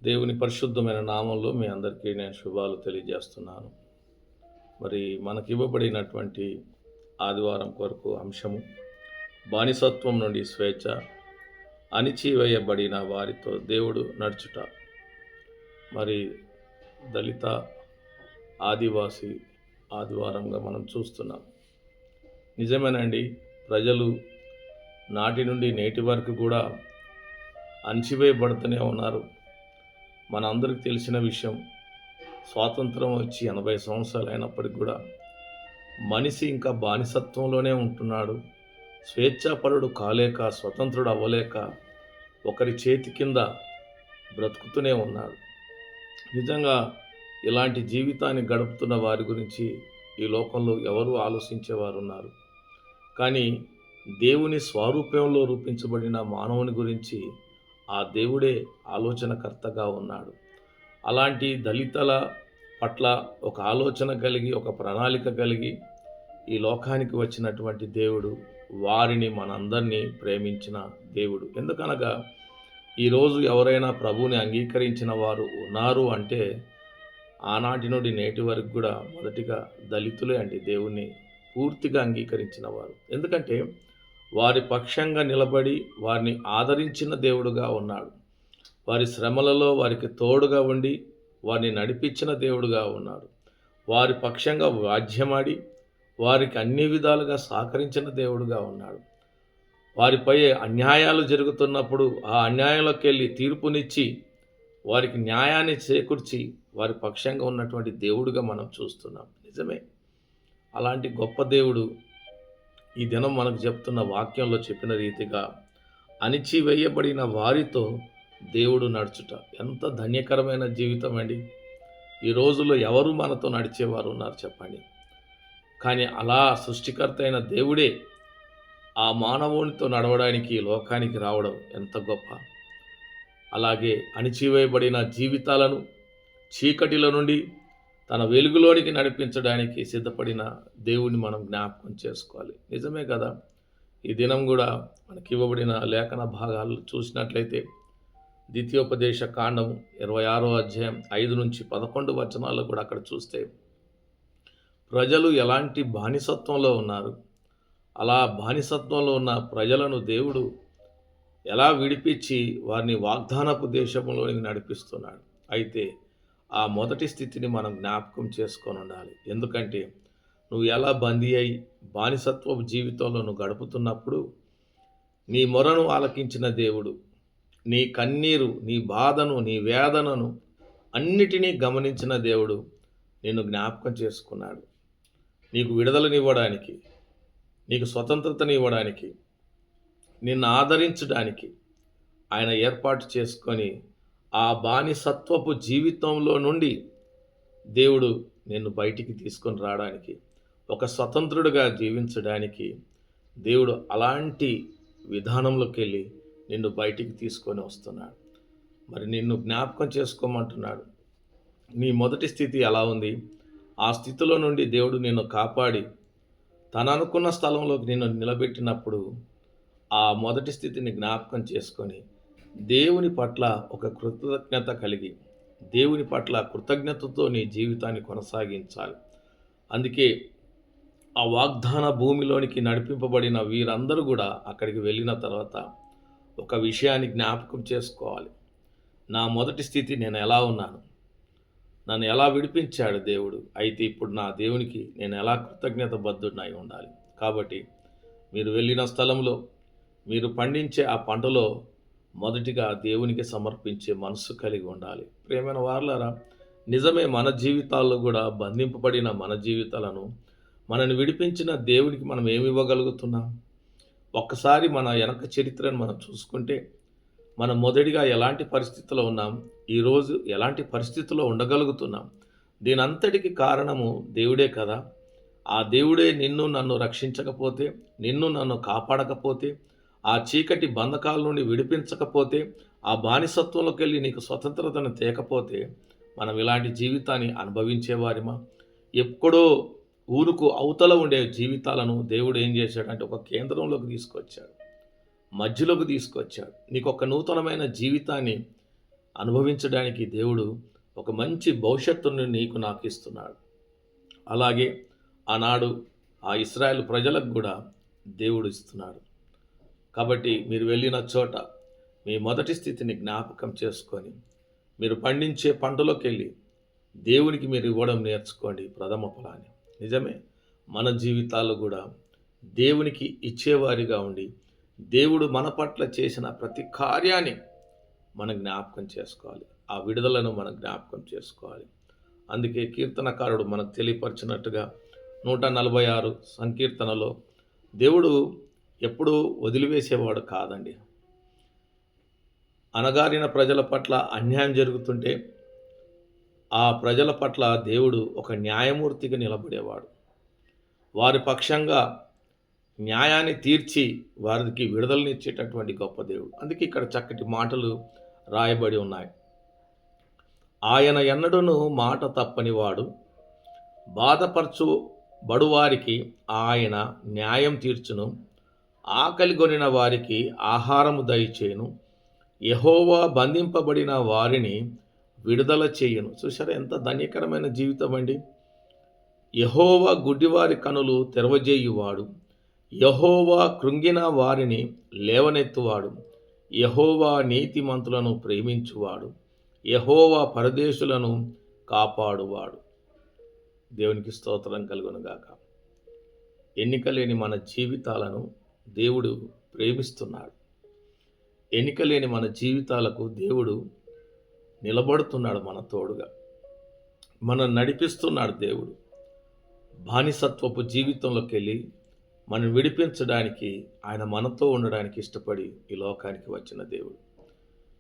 దేవుని పరిశుద్ధమైన నామంలో మీ అందరికీ నేను శుభాలు తెలియజేస్తున్నాను. మరి మనకివ్వబడినటువంటి ఆదివారం కొరకు అంశము బానిసత్వం నుండి స్వేచ్ఛ, అణిచివేయబడిన వారితో దేవుడు నడుచుట. మరి దళిత ఆదివాసి ఆదివారంగా మనం చూస్తున్నాం. నిజమేనండి, ప్రజలు నాటి నుండి నేటి వరకు కూడా అణిచివేయబడుతూనే ఉన్నారు. మన అందరికి తెలిసిన విషయం, స్వాతంత్రం వచ్చి 80 సంవత్సరాలు అయినప్పటికి కూడా మనిషి ఇంకా బానిసత్వంలోనే ఉంటున్నాడు. స్వేచ్ఛాపరుడు కాలేక, స్వతంత్రుడు అవ్వలేక ఒకరి చేతి కింద బ్రతుకుతూనే ఉన్నాడు. నిజంగా ఇలాంటి జీవితాన్ని గడుపుతున్న వారి గురించి ఈ లోకంలో ఎవరు ఆలోచించేవారు ఉన్నారు? కానీ దేవుని స్వరూపంలో రూపించబడిన మానవుని గురించి ఆ దేవుడే ఆలోచనకర్తగా ఉన్నాడు. అలాంటి దళితుల పట్ల ఒక ఆలోచన కలిగి, ఒక ప్రణాళిక కలిగి ఈ లోకానికి వచ్చినటువంటి దేవుడు, వారిని మనందరినీ ప్రేమించిన దేవుడు. ఎందుకనగా ఈరోజు ఎవరైనా ప్రభువుని అంగీకరించిన వారు ఉన్నారు అంటే ఆనాటి నుండి నేటి వరకు కూడా మొదటిగా దళితులే అండి దేవుణ్ణి పూర్తిగా అంగీకరించిన వారు. ఎందుకంటే వారి పక్షంగా నిలబడి వారిని ఆదరించిన దేవుడుగా ఉన్నాడు. వారి శ్రమలలో వారికి తోడుగా ఉండి వారిని నడిపించిన దేవుడుగా ఉన్నాడు. వారి పక్షంగా వాద్యమాడి వారికి అన్ని విధాలుగా సహకరించిన దేవుడుగా ఉన్నాడు. వారిపై అన్యాయాలు జరుగుతున్నప్పుడు ఆ అన్యాయంలోకి వెళ్ళి తీర్పునిచ్చి వారికి న్యాయాన్ని చేకూర్చి వారి పక్షంగా ఉన్నటువంటి దేవుడుగా మనం చూస్తున్నాం. నిజమే, అలాంటి గొప్ప దేవుడు ఈ దినం మనకు చెప్తున్న వాక్యంలో చెప్పిన రీతిగా అణిచివేయబడిన వారితో దేవుడు నడుచుట ఎంత ధన్యకరమైన జీవితం అండి. ఈ రోజుల్లో ఎవరు మనతో నడిచేవారు ఉన్నారు చెప్పండి? కానీ అలా సృష్టికర్త అయిన దేవుడే ఆ మానవునితో నడవడానికి ఈ లోకానికి రావడం ఎంత గొప్ప. అలాగే అణిచివేయబడిన జీవితాలను చీకటిలో నుండి తన వెలుగులోనికి నడిపించడానికి సిద్ధపడిన దేవుని మనం జ్ఞాపకం చేసుకోవాలి. నిజమే కదా, ఈ దినం కూడా మనకి ఇవ్వబడిన లేఖన భాగాలు చూసినట్లయితే ద్వితీయోపదేశ కాండం 26వ అధ్యాయం 5 నుంచి 11 వచనాలు కూడా అక్కడ చూస్తే ప్రజలు ఎలాంటి బానిసత్వంలో ఉన్నారు, అలా బానిసత్వంలో ఉన్న ప్రజలను దేవుడు ఎలా విడిపించి వారిని వాగ్దానపు దేశంలోనికి నడిపిస్తున్నాడు. అయితే ఆ మొదటి స్థితిని మనం జ్ఞాపకం చేసుకొని ఉండాలి. ఎందుకంటే నువ్వు ఎలా బందీ అయి బానిసత్వపు జీవితంలో నువ్వు గడుపుతున్నప్పుడు నీ మొరను ఆలకించిన దేవుడు నీ కన్నీరు, నీ బాధను, నీ వేదనను అన్నిటినీ గమనించిన దేవుడు నిన్ను జ్ఞాపకం చేసుకున్నాడు. నీకు విడుదలనివ్వడానికి, నీకు స్వతంత్రతనివ్వడానికి, నిన్ను ఆదరించడానికి ఆయన ఏర్పాటు చేసుకొని ఆ బానిసత్వపు జీవితంలో నుండి దేవుడు నిన్ను బయటికి తీసుకొని రావడానికి, ఒక స్వతంత్రుడిగా జీవించడానికి దేవుడు అలాంటి విధానంలోకి వెళ్ళి నిన్ను బయటికి తీసుకొని వస్తున్నాడు. మరి నిన్ను జ్ఞాపకం చేసుకోమంటున్నాడు. నీ మొదటి స్థితి ఎలా ఉంది? ఆ స్థితిలో నుండి దేవుడు నిన్ను కాపాడి తన అనుకున్న స్థలంలోకి నిన్ను నిలబెట్టినప్పుడు ఆ మొదటి స్థితిని జ్ఞాపకం చేసుకొని దేవుని పట్ల ఒక కృతజ్ఞత కలిగి, దేవుని పట్ల కృతజ్ఞతతో నీ జీవితాన్ని కొనసాగించాలి. అందుకే ఆ వాగ్దాన భూమిలోనికి నడిపింపబడిన వీరందరూ కూడా అక్కడికి వెళ్ళిన తర్వాత ఒక విషయాన్ని జ్ఞాపకం చేసుకోవాలి. నా మొదటి స్థితి నేను ఎలా ఉన్నాను, నన్ను ఎలా విడిపించాడు దేవుడు, అయితే ఇప్పుడు నా దేవునికి నేను ఎలా కృతజ్ఞత బద్ధుడినై ఉండాలి. కాబట్టి మీరు వెళ్ళిన స్థలంలో మీరు పండించే ఆ పంటలో మొదటిగా దేవునికి సమర్పించే మనసు కలిగి ఉండాలి. ప్రియమైన వారలారా, నిజమే, మన జీవితాల్లో కూడా బంధింపబడిన మన జీవితాలను మనని విడిపించిన దేవునికి మనం ఏమి ఇవ్వగలుగుతున్నాం? ఒక్కసారి మన వెనక చరిత్రను మనం చూసుకుంటే మనం మొదటిగా ఎలాంటి పరిస్థితుల్లో ఉన్నాం, ఈరోజు ఎలాంటి పరిస్థితుల్లో ఉండగలుగుతున్నాం, దీని అంతటికి కారణము దేవుడే కదా. ఆ దేవుడే నిన్ను నన్ను రక్షించకపోతే, నిన్ను నన్ను కాపాడకపోతే, ఆ చీకటి బంధకాల నుండి విడిపించకపోతే, ఆ బానిసత్వంలోకి వెళ్ళి నీకు స్వతంత్రతను తేకపోతే మనం ఇలాంటి జీవితాన్ని అనుభవించేవారిమా? ఎప్పుడో ఊరుకు అవతల ఉండే జీవితాలను దేవుడు ఏం చేశాడంటే ఒక కేంద్రంలోకి తీసుకొచ్చాడు, మధ్యలోకి తీసుకొచ్చాడు. నీకు ఒక నూతనమైన జీవితాన్ని అనుభవించడానికి దేవుడు ఒక మంచి భవిష్యత్తును నీకు నాకు ఇస్తున్నాడు. అలాగే ఆనాడు ఆ ఇశ్రాయేలు ప్రజలకు కూడా దేవుడు ఇస్తున్నాడు. కాబట్టి మీరు వెళ్ళిన చోట మీ మొదటి స్థితిని జ్ఞాపకం చేసుకొని మీరు పండించే పంటలోకి వెళ్ళి దేవునికి మీరు ఇవ్వడం నేర్చుకోండి ప్రథమ ఫలాన్ని. నిజమే, మన జీవితాల్లో కూడా దేవునికి ఇచ్చేవారిగా ఉండి దేవుడు మన పట్ల చేసిన ప్రతి కార్యాన్ని మనం జ్ఞాపకం చేసుకోవాలి. ఆ విడుదలను మనం జ్ఞాపకం చేసుకోవాలి. అందుకే కీర్తనకారుడు మనకు తెలియపరిచినట్టుగా 146 సంకీర్తనలో దేవుడు ఎప్పుడూ వదిలివేసేవాడు కాదండి. అణగారిన ప్రజల పట్ల అన్యాయం జరుగుతుంటే ఆ ప్రజల పట్ల దేవుడు ఒక న్యాయమూర్తిగా నిలబడేవాడు. వారి పక్షంగా న్యాయాన్ని తీర్చి వారికి విడుదలనిచ్చేటటువంటి గొప్ప దేవుడు. అందుకే ఇక్కడ చక్కటి మాటలు రాయబడి ఉన్నాయి. ఆయన ఎన్నడూను మాట తప్పనివాడు, బాధపరచు బడువారికి ఆయన న్యాయం తీర్చును, ఆకలిగొనిన వారికి ఆహారము దయచేయును, యెహోవా బంధింపబడిన వారిని విడుదల చేయును. చూసారా ఎంత ధన్యకరమైన జీవితం అండి. యెహోవా గుడ్డివారి కనులు తెరవజేయువాడు, యెహోవా కృంగిన వారిని లేవనెత్తువాడు, యెహోవా నీతిమంతులను ప్రేమించువాడు, యెహోవా పరదేశులను కాపాడువాడు. దేవునికి స్తోత్రం కలుగునుగాక. ఎన్నిక లేని మన జీవితాలను దేవుడు ప్రేమిస్తున్నాడు. ఎన్నిక లేని మన జీవితాలకు దేవుడు నిలబడుతున్నాడు, మన తోడుగా మనం నడిపిస్తున్నాడు. దేవుడు బానిసత్వపు జీవితంలోకి వెళ్ళి మనం విడిపించడానికి ఆయన మనతో ఉండడానికి ఇష్టపడి ఈ లోకానికి వచ్చిన దేవుడు.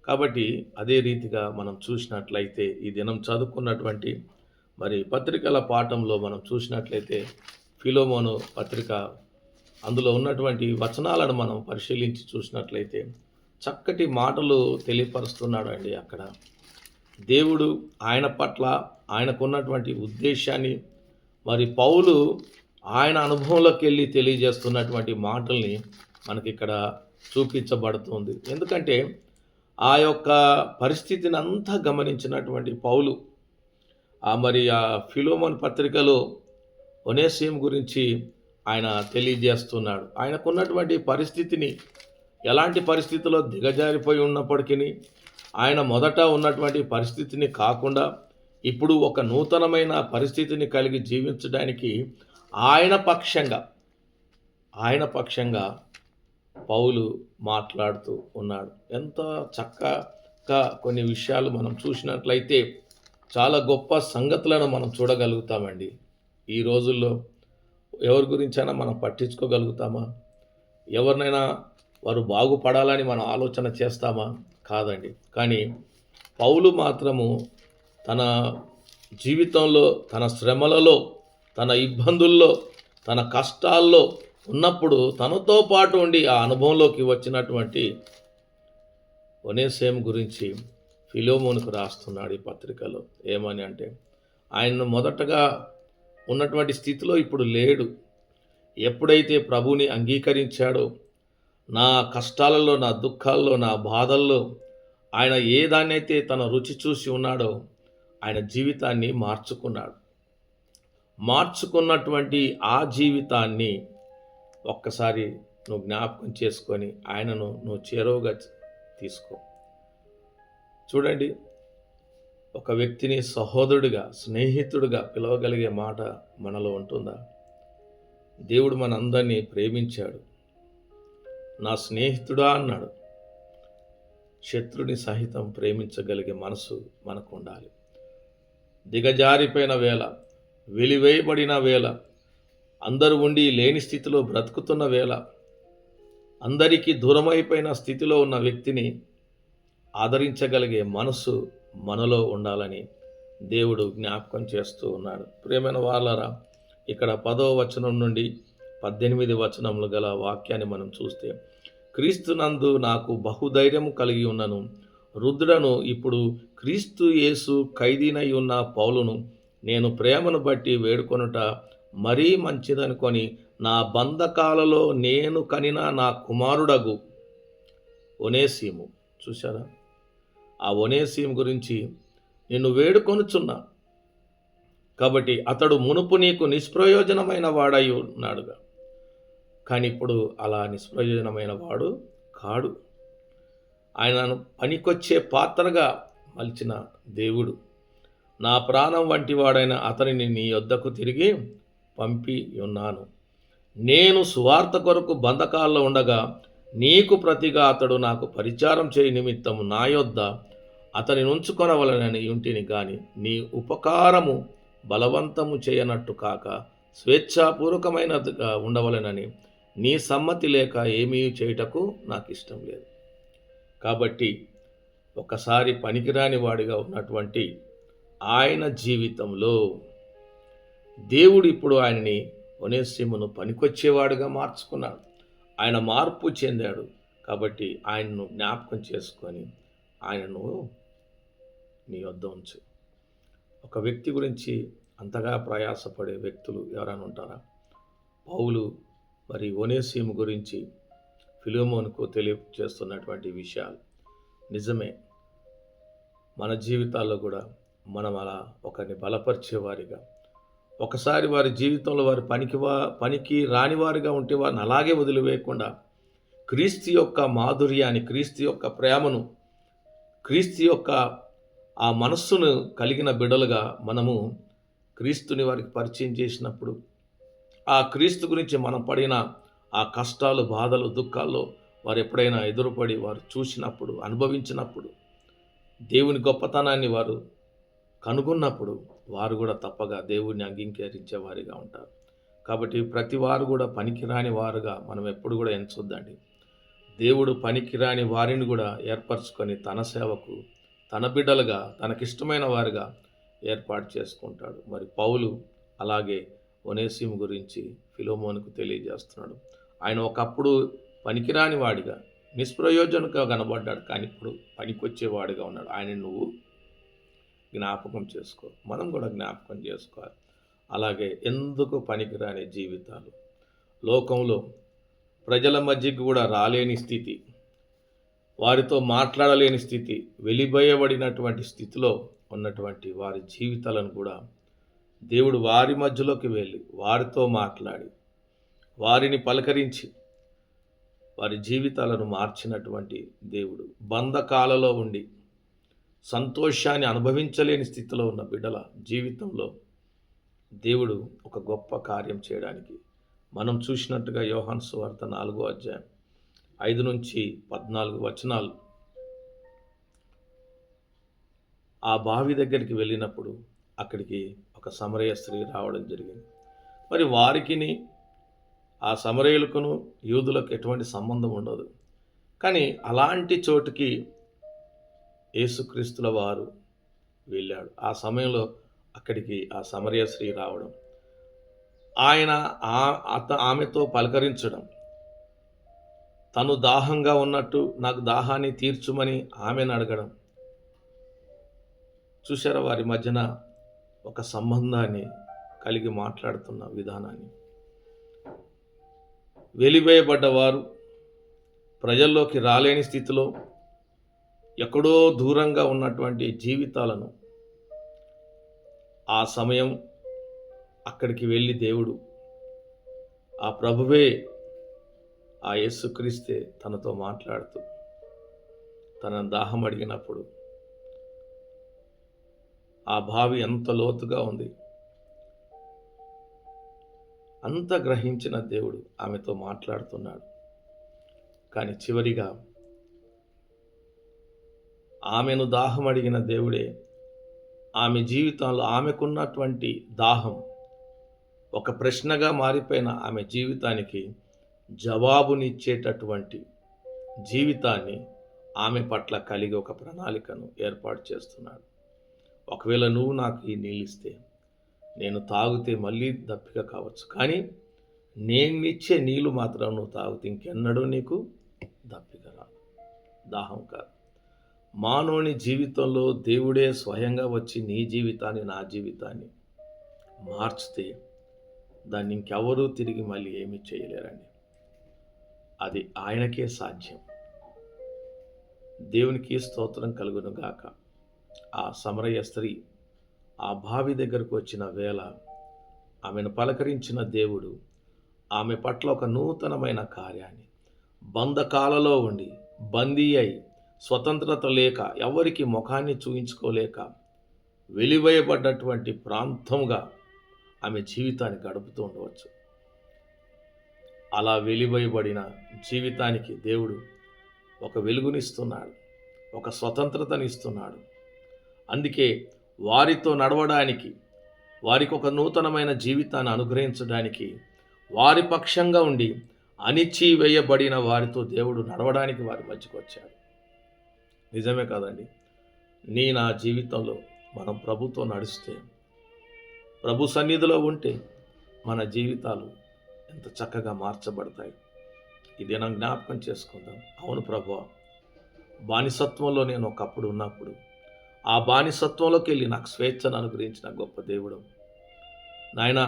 కాబట్టి అదే రీతిగా మనం చూసినట్లయితే ఈ దినం చదువుకున్నటువంటి మరి పత్రికల పాఠంలో మనం చూసినట్లయితే ఫిలోమోను పత్రిక అందులో ఉన్నటువంటి వచనాలను మనం పరిశీలించి చూసినట్లయితే చక్కటి మాటలు తెలియపరుస్తున్నాడు అండి. అక్కడ దేవుడు ఆయన పట్ల ఆయనకున్నటువంటి ఉద్దేశాన్ని మరి పౌలు ఆయన అనుభవంలోకి వెళ్ళి తెలియజేస్తున్నటువంటి మాటల్ని మనకి ఇక్కడ చూపించబడుతుంది. ఎందుకంటే ఆ యొక్క పరిస్థితిని అంతా గమనించినటువంటి పౌలు మరి ఆ ఫిలోమోను పత్రికలో ఒనేసిము గురించి ఆయన తెలియజేస్తున్నాడు. ఆయనకున్నటువంటి పరిస్థితిని, ఎలాంటి పరిస్థితిలో దిగజారిపోయి ఉన్నప్పటికీ ఆయన మొదట ఉన్నటువంటి పరిస్థితిని కాకుండా ఇప్పుడు ఒక నూతనమైన పరిస్థితిని కలిగి జీవించడానికి ఆయన పక్షంగా పౌలు మాట్లాడుతూ ఉన్నాడు. ఎంత చక్కగా కొన్ని విషయాలు మనం చూసినట్లయితే చాలా గొప్ప సంగతులను మనం చూడగలుగుతామండి. ఈ రోజుల్లో ఎవరి గురించైనా మనం పట్టించుకోగలుగుతామా? ఎవరినైనా వారు బాగుపడాలని మనం ఆలోచన చేస్తామా? కాదండి. కానీ పౌలు మాత్రము తన జీవితంలో, తన శ్రమలలో, తన ఇబ్బందుల్లో, తన కష్టాల్లో ఉన్నప్పుడు తనతో పాటు ఉండి ఆ అనుభవంలోకి వచ్చినటువంటి ఒనేసిము గురించి ఫిలోమోనుకు రాస్తున్నాడు ఈ పత్రికలో. ఏమని అంటే, ఆయన మొదటగా ఉన్నటువంటి స్థితిలో ఇప్పుడు లేడు. ఎప్పుడైతే ప్రభువుని అంగీకరించాడో, నా కష్టాలలో, నా దుఃఖాల్లో, నా బాధల్లో ఆయన ఏ దాన్నైతే తన రుచి చూసి ఉన్నాడో ఆయన జీవితాన్ని మార్చుకున్నటువంటి ఆ జీవితాన్ని ఒక్కసారి నువ్వు జ్ఞాపకం చేసుకొని ఆయనను నువ్వు చేరువగా తీసుకో. చూడండి, ఒక వ్యక్తిని సహోదరుడిగా, స్నేహితుడిగా పిలవగలిగే మాట మనలో ఉంటుందా? దేవుడు మనందరినీ ప్రేమించాడు. నా స్నేహితుడా అన్నాడు. శత్రుని సహితం ప్రేమించగలిగే మనసు మనకు ఉండాలి. దిగజారిపోయిన వేళ, వెలివేయబడిన వేళ, అందరూ ఉండి లేని స్థితిలో బ్రతుకుతున్న వేళ, అందరికీ దూరమైపోయిన స్థితిలో ఉన్న వ్యక్తిని ఆదరించగలిగే మనసు మనలో ఉండాలని దేవుడు జ్ఞాపకం చేస్తూ ఉన్నాడు. ప్రియమైన వాళ్ళరా, ఇక్కడ 10వ వచనం నుండి 18 వచనములు గల వాక్యాన్ని మనం చూస్తే, క్రీస్తునందు నాకు బహుధైర్యము కలిగి ఉన్నను, రుద్రను ఇప్పుడు క్రీస్తు యేసు ఖైదీనై ఉన్న పౌలును నేను ప్రేమను బట్టి వేడుకొనుట మరీ మంచిదనుకొని నా బంధకాలలో నేను కనిన నా కుమారుడగు ఒనేసిము. చూశారా, ఆ ఒనేసిము గురించి నిన్ను వేడుకొనుచున్నా, కాబట్టి అతడు మునుపు నీకు నిష్ప్రయోజనమైన వాడై ఉన్నాడుగా, కానీ ఇప్పుడు అలా నిష్ప్రయోజనమైన వాడు కాడు. ఆయనను పనికొచ్చే పాత్రగా మలిచిన దేవుడు, నా ప్రాణం వంటి వాడైన అతనిని నీ యొద్దకు తిరిగి పంపి ఉన్నాను. నేను సువార్త కొరకు బంధకాల్లో ఉండగా నీకు ప్రతిగా అతడు నాకు పరిచారం చేయి నిమిత్తము నా యొద్ద అతని ఉంచుకొనవలనని ఇంటిని గాని నీ ఉపకారము బలవంతము చేయనట్టు కాక స్వేచ్ఛాపూర్వకమైనదిగా ఉండవలనని నీ సమ్మతి లేక ఏమీ చేయుటకు నాకు ఇష్టం లేదు. కాబట్టి ఒకసారి పనికిరాని వాడిగా ఉన్నటువంటి ఆయన జీవితంలో దేవుడు ఇప్పుడు ఆయనని ఒనేసిమును పనికొచ్చేవాడుగా మార్చుకున్నాడు. ఆయన మార్పు చెందాడు. కాబట్టి ఆయనను జ్ఞాపకం చేసుకొని ఆయనను నీ వద్ద ఉంచు. ఒక వ్యక్తి గురించి అంతగా ప్రయాసపడే వ్యక్తులు ఎవరైనా ఉంటారా? పౌలు మరి ఒనేసిము గురించి ఫిలెమోనుకు తెలియజేస్తున్నటువంటి విషయాలు నిజమే. మన జీవితాల్లో కూడా మనం అలా ఒకరిని బలపరిచేవారిగా, ఒకసారి వారి జీవితంలో వారి పనికి రానివారిగా ఉంటే వారిని అలాగే వదిలివేయకుండా క్రీస్తు యొక్క మాధుర్యాన్ని, క్రీస్తు యొక్క ప్రేమను, క్రీస్తు యొక్క ఆ మనస్సును కలిగిన బిడ్డలుగా మనము క్రీస్తుని వారికి పరిచయం చేసినప్పుడు, ఆ క్రీస్తు గురించి మనం పడిన ఆ కష్టాలు, బాధలు, దుఃఖాల్లో వారు ఎప్పుడైనా ఎదురుపడి వారు చూసినప్పుడు, అనుభవించినప్పుడు, దేవుని గొప్పతనాన్ని వారు కనుగొన్నప్పుడు వారు కూడా తప్పగా దేవుణ్ణి అంగీకరించే వారిగా ఉంటారు. కాబట్టి ప్రతి వారు కూడా పనికిరాని వారుగా మనం ఎప్పుడు కూడా ఎంచొద్దండి. దేవుడు పనికిరాని వారిని కూడా ఏర్పరచుకొని తన సేవకు, తన బిడ్డలుగా, తనకిష్టమైన వారుగా ఏర్పాటు చేసుకుంటాడు. మరి పౌలు అలాగే ఒనేసిము గురించి ఫిలెమోనుకు తెలియజేస్తున్నాడు. ఆయన ఒకప్పుడు పనికిరాని వాడిగా, నిష్ప్రయోజనంగా కనబడ్డాడు, కానీ ఇప్పుడు పనికొచ్చేవాడిగా ఉన్నాడు. ఆయన నువ్వు జ్ఞాపకం చేసుకో, మనం కూడా జ్ఞాపకం చేసుకోవాలి. అలాగే ఎందుకు పనికిరాని జీవితాలు, లోకంలో ప్రజల మధ్యకి కూడా రాలేని స్థితి, వారితో మాట్లాడలేని స్థితి, వెలిబోయబడినటువంటి స్థితిలో ఉన్నటువంటి వారి జీవితాలను కూడా దేవుడు వారి మధ్యలోకి వెళ్ళి వారితో మాట్లాడి వారిని పలకరించి వారి జీవితాలను మార్చినటువంటి దేవుడు, బంధకాలలో ఉండి సంతోషాన్ని అనుభవించలేని స్థితిలో ఉన్న బిడ్డల జీవితంలో దేవుడు ఒక గొప్ప కార్యం చేయడానికి మనం చూసినట్టుగా యోహాను సువార్త 4వ అధ్యాయం 5 నుంచి 14 వచనాలు, ఆ బావి దగ్గరికి వెళ్ళినప్పుడు అక్కడికి ఒక సమరయ స్త్రీ రావడం జరిగింది. మరి వారికిని ఆ సమరయులకును యూదులకు ఎటువంటి సంబంధం ఉండదు, కానీ అలాంటి చోటుకి యేసుక్రీస్తుల వారు వెళ్ళాడు. ఆ సమయంలో అక్కడికి ఆ సమరయ స్త్రీ రావడం, ఆయన ఆమెతో పలకరించడం, తను దాహంగా ఉన్నట్టు నాకు దాహాన్ని తీర్చుమని ఆమెను అడగడం, చూశారా వారి మధ్యన ఒక సంబంధాన్ని కలిగి మాట్లాడుతున్న విధానాన్ని. వెలివేయబడ్డవారు, ప్రజల్లోకి రాలేని స్థితిలో ఎక్కడో దూరంగా ఉన్నటువంటి జీవితాలను ఆ సమయం అక్కడికి వెళ్ళి దేవుడు, ఆ ప్రభువే, ఆ యేసుక్రీస్తే తనతో మాట్లాడుతూ తన దాహం అడిగినప్పుడు ఆ బావి ఎంత లోతుగా ఉంది అంత గ్రహించిన దేవుడు ఆమెతో మాట్లాడుతున్నాడు. కానీ చివరిగా ఆమెను దాహం అడిగిన దేవుడే ఆమె జీవితంలో ఆమెకున్నటువంటి దాహం ఒక ప్రశ్నగా మారిపోయిన ఆమె జీవితానికి జవాబునిచ్చేటటువంటి జీవితాన్ని ఆమె పట్ల కలిగి ఒక ప్రణాళికను ఏర్పాటు చేస్తున్నాడు. ఒకవేళ నువ్వు నాకు ఈ నీళ్ళు ఇస్తే నేను తాగితే మళ్ళీ దప్పిక కావచ్చు, కానీ నేను ఇచ్చే నీళ్ళు మాత్రం నువ్వు తాగితే ఇంకెన్నడూ నీకు దప్పిక రాదు, దాహం కాదు. మానవుని జీవితంలో దేవుడే స్వయంగా వచ్చి నీ జీవితాన్ని, నా జీవితాన్ని మార్చితే దాన్ని ఇంకెవరూ తిరిగి మళ్ళీ ఏమీ చేయలేరండి. అది ఆయనకే సాధ్యం. దేవునికి స్తోత్రం కలుగును గాక. ఆ సమరయ స్త్రీ ఆ బావి దగ్గరకు వచ్చిన వేళ ఆమెను పలకరించిన దేవుడు ఆమె పట్ల ఒక నూతనమైన కార్యాన్ని, బంధకాలలో ఉండి బందీ అయి స్వతంత్రత లేక ఎవరికి ముఖాన్ని చూయించుకోలేక వెలివేయబడ్డటువంటి ప్రాంతంగా ఆమె జీవితాన్ని గడుపుతూ ఉండవచ్చు. అలా వెలివేయబడిన జీవితానికి దేవుడు ఒక వెలుగునిస్తున్నాడు, ఒక స్వతంత్రతనిస్తున్నాడు. అందుకే వారితో నడవడానికి, వారికి ఒక నూతనమైన జీవితాన్ని అనుగ్రహించడానికి, వారి పక్షంగా ఉండి అణిచివేయబడిన వారితో దేవుడు నడవడానికి వారి మధ్యకు వచ్చాడు. నిజమే కదండి. నా జీవితంలో మనం ప్రభుతో నడిస్తే, ప్రభు సన్నిధిలో ఉంటే మన జీవితాలు ఎంత చక్కగా మార్చబడతాయి. ఇది మనం జ్ఞాపకం చేసుకుందాం. అవును ప్రభువా, బానిసత్వంలో నేను ఒకప్పుడు ఉన్నప్పుడు ఆ బానిసత్వంలోకి వెళ్ళి నాకు స్వేచ్ఛను అనుగ్రహించిన గొప్ప దేవుడు. నాయన,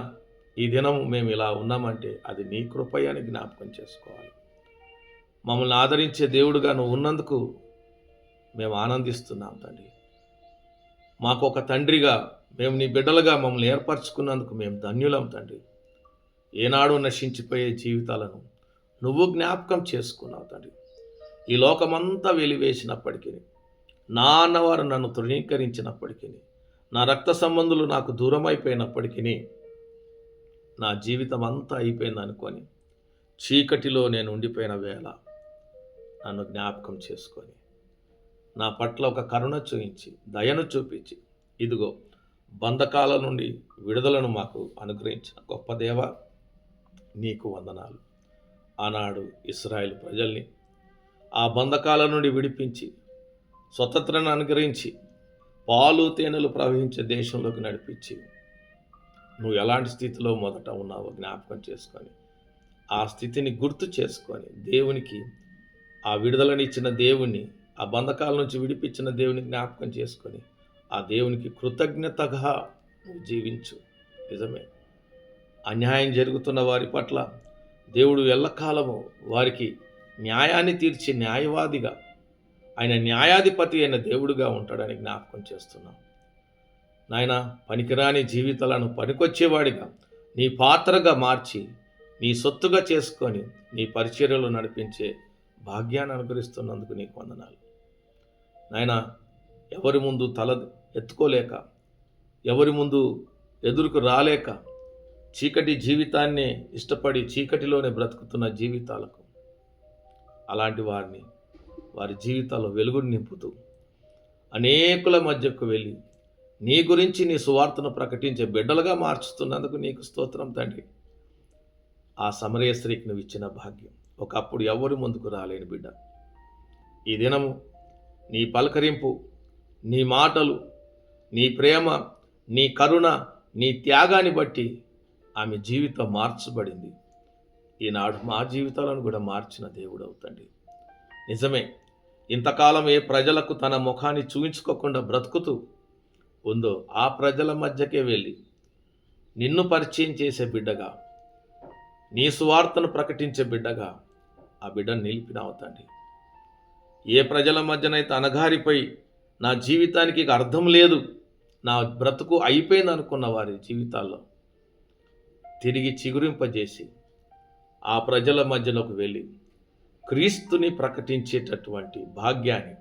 ఈ దినం మేము ఇలా ఉన్నామంటే అది నీ కృపయ అని జ్ఞాపకం చేసుకోవాలి. మమ్మల్ని ఆదరించే దేవుడుగా నువ్వు ఉన్నందుకు మేము ఆనందిస్తున్నాం తండ్రి. మాకు ఒక తండ్రిగా, మేము నీ బిడ్డలుగా మమ్మల్ని ఏర్పరచుకున్నందుకు మేము ధన్యులం తండ్రి. ఏనాడు నశించిపోయే జీవితాలను నువ్వు జ్ఞాపకం చేసుకున్నావు తండ్రి. ఈ లోకమంతా వెలివేసినప్పటికీ, నా అన్నవారు నన్ను తృణీకరించినప్పటికీ, నా రక్త సంబంధులు నాకు దూరం అయిపోయినప్పటికీ, నా జీవితం అంతా అయిపోయింది అనుకొని చీకటిలో నేను ఉండిపోయిన వేళ నన్ను జ్ఞాపకం చేసుకొని నా పట్ల ఒక కరుణ చూపించి, దయను చూపించి, ఇదిగో బంధకాల నుండి విడుదలను మాకు అనుగ్రహించిన గొప్ప దేవ, నీకు వందనాలు. ఆనాడు ఇశ్రాయేలు ప్రజల్ని ఆ బంధకాల నుండి విడిపించి స్వతంత్రాన్ని అనుగ్రహించి పాలు తేనెలు ప్రవహించే దేశంలోకి నడిపించి, నువ్వు ఎలాంటి స్థితిలో మొదట ఉన్నావో జ్ఞాపకం చేసుకొని, ఆ స్థితిని గుర్తు చేసుకొని, దేవునికి ఆ విడుదలనిచ్చిన దేవుణ్ణి, ఆ బంధకాల నుంచి విడిపించిన దేవుని జ్ఞాపకం చేసుకొని, ఆ దేవునికి కృతజ్ఞతగా నువ్వు జీవించు. నిజమే, అన్యాయం జరుగుతున్న వారి పట్ల దేవుడు ఎల్లకాలము వారికి న్యాయాన్ని తీర్చి న్యాయవాదిగా, ఆయన న్యాయాధిపతి అయిన దేవుడుగా ఉంటాడని జ్ఞాపకం చేస్తున్నాం. నాయన, పనికిరాని జీవితాలను పనికొచ్చేవాడిగా నీ పాత్రగా మార్చి, నీ సొత్తుగా చేసుకొని నీ పరిచర్యలు నడిపించే భాగ్యాన్ని అనుగ్రహిస్తున్నందుకు నీకు వందనాలు. నాయన, ఎవరి ముందు తల ఎత్తుకోలేక, ఎవరి ముందు ఎదురుకు రాలేక, చీకటి జీవితాన్ని ఇష్టపడి చీకటిలోనే బ్రతుకుతున్న జీవితాలకు, అలాంటి వారిని వారి జీవితాల్లో వెలుగుని నింపుతూ అనేకుల మధ్యకు వెళ్ళి నీ గురించి నీ సువార్తను ప్రకటించే బిడ్డలుగా మార్చుతున్నందుకు నీకు స్తోత్రం తండ్రి. ఆ సమరయ స్త్రీకి నువ్వు ఇచ్చిన భాగ్యం, ఒకప్పుడు ఎవరి ముందుకు రాలేని బిడ్డ, ఈ దినము నీ పలకరింపు, నీ మాటలు, నీ ప్రేమ, నీ కరుణ, నీ త్యాగాన్ని బట్టి ఆమె జీవితం మార్చబడింది. ఈనాడు మా జీవితాలను కూడా మార్చిన దేవుడు అవుతండి. నిజమే, ఇంతకాలం ఏ ప్రజలకు తన ముఖాన్ని చూయించుకోకుండా బ్రతుకుతూ ఉందో ఆ ప్రజల మధ్యకే వెళ్ళి నిన్ను పరిచయం చేసే బిడ్డగా, నీ సువార్తను ప్రకటించే బిడ్డగా ఆ బిడ్డను నిలిపినావు తండ్రి. ఏ ప్రజల మధ్యనైతే అణగారిపోయి నా జీవితానికి ఇక అర్థం లేదు, నా బ్రతుకు అయిపోయింది అనుకున్న వారి జీవితాల్లో తిరిగి చిగురింపజేసి ఆ ప్రజల మధ్యలోకి వెళ్ళి క్రీస్తుని ప్రకటించేటటువంటి భాగ్యాన్ని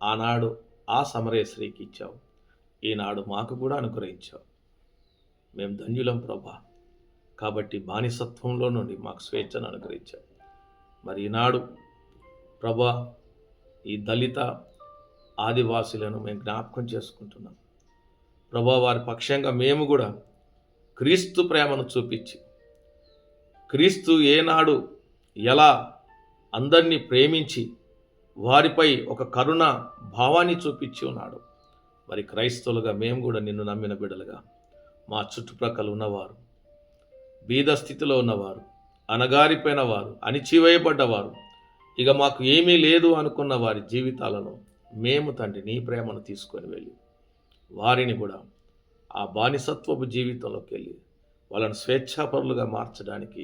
ఆనాడు ఆ సమరయ స్త్రీకి ఇచ్చావు, ఈనాడు మాకు కూడా అనుగ్రహించావు. మేము ధన్యులం ప్రభా. కాబట్టి బానిసత్వంలో నుండి మాకు స్వేచ్ఛను అనుగ్రహించావు. మరి ఈనాడు ప్రభా, ఈ దళిత ఆదివాసులను మేము జ్ఞాపకం చేసుకుంటున్నాం ప్రభా. వారి పక్షంగా మేము కూడా క్రీస్తు ప్రేమను చూపించి, క్రీస్తు ఏనాడు ఎలా అందరినీ ప్రేమించి వారిపై ఒక కరుణ భావాన్ని చూపించి ఉన్నాడు. మరి క్రైస్తవులుగా మేము కూడా నిన్ను నమ్మిన బిడ్డలుగా మా చుట్టుప్రక్కల ఉన్నవారు, బీద స్థితిలో ఉన్నవారు, అణగారిపోయిన వారు, అణిచివేయబడ్డవారు, ఇక మాకు ఏమీ లేదు అనుకున్న వారి జీవితాలను మేము తండ్రి నీ ప్రేమను తీసుకొని వెళ్ళి వారిని కూడా ఆ బానిసత్వపు జీవితంలోకి వెళ్ళి వాళ్ళని స్వేచ్ఛాపరులుగా మార్చడానికి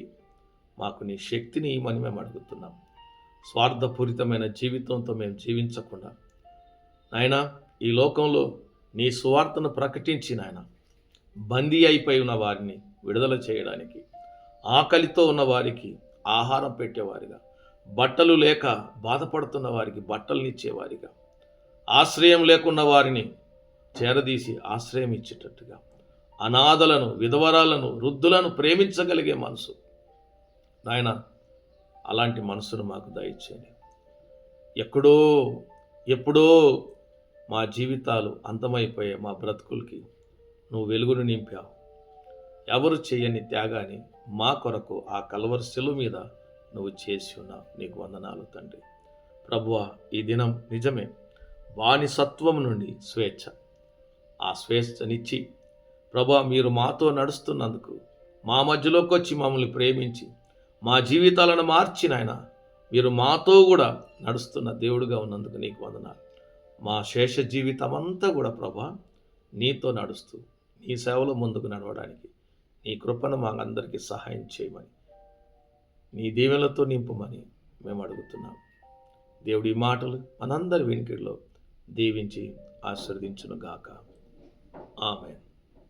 మాకు నీ శక్తిని ఇవ్వమని మేము అడుగుతున్నాం. స్వార్థపూరితమైన జీవితంతో మేము జీవించకుండా నాయనా ఈ లోకంలో నీ సువార్తను ప్రకటించి నాయన బందీ అయిపోయి ఉన్న వారిని విడుదల చేయడానికి, ఆకలితో ఉన్న వారికి ఆహారం పెట్టేవారిగా, బట్టలు లేక బాధపడుతున్న వారికి బట్టలనిచ్చేవారిగా, ఆశ్రయం లేకున్న వారిని చేరదీసి ఆశ్రయం ఇచ్చేటట్టుగా, అనాథలను, విధవరాలను, వృద్ధులను ప్రేమించగలిగే మనసు నాయన, అలాంటి మనసును మాకు దయచేయండి. ఎప్పుడో మా జీవితాలు అంతమైపోయే మా బ్రతుకులకి నువ్వు వెలుగును నింపావు. ఎవరు చేయని త్యాగాన్ని మా కొరకు ఆ కల్వరి శిలువ మీద నువ్వు చేసి ఉన్నావు. నీకు వందనాలు తండ్రి. ప్రభువా, ఈ దినం నిజమే బానిసత్వం నుండి స్వేచ్ఛ, ఆ స్వేచ్ఛనిచ్చి ప్రభువా మీరు మాతో నడుస్తున్నందుకు, మా మధ్యలోకి వచ్చి మమ్మల్ని ప్రేమించి మా జీవితాలను మార్చి నాయన మీరు మాతో కూడా నడుస్తున్న దేవుడిగా ఉన్నందుకు నీకు వందనాలు. మా శేష జీవితం అంతా కూడా ప్రభా నీతో నడుస్తూ నీ సేవలో ముందుకు నడవడానికి నీ కృపను మాకందరికీ సహాయం చేయమని, నీ దీవెనలతో నింపమని మేము అడుగుతున్నాం. దేవుడి మాటలు మనందరి వినికిడిలో దీవించి ఆశీర్వదించును గాక. ఆమేన్.